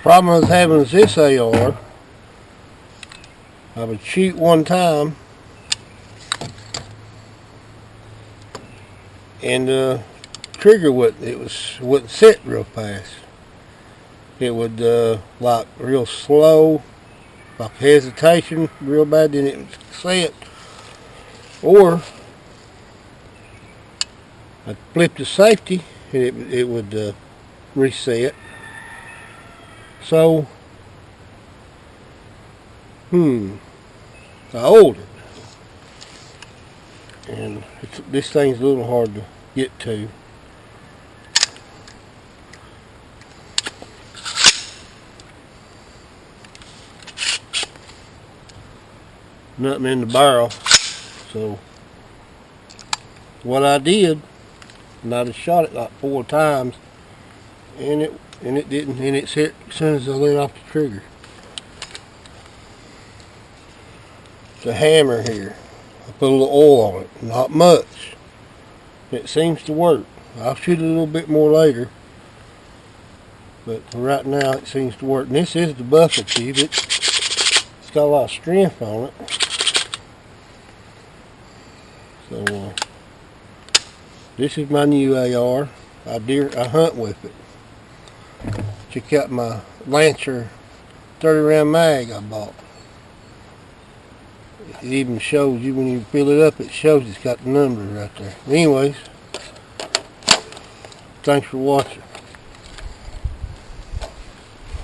Problem I was having is this AR. I would shoot one time and the trigger wouldn't sit real fast. It would like real slow, like hesitation real bad, then it would set. Or I'd flip to safety and it would reset. So, I hold it, and this thing's a little hard to get to. Nothing in the barrel, so what I did, and I just shot it like 4 times, and it didn't, and it hit as soon as I let off the trigger. The hammer here, I put a little oil on it, not much. It seems to work. I'll shoot a little bit more later, but for right now it seems to work. And this is the buffle tube. It's got a lot of strength on it. So this is my new AR. I hunt with it. Check out my Lancer 30 round mag I bought. It even shows you when you fill it up, it shows it's got the numbers right there. Anyways, thanks for watching.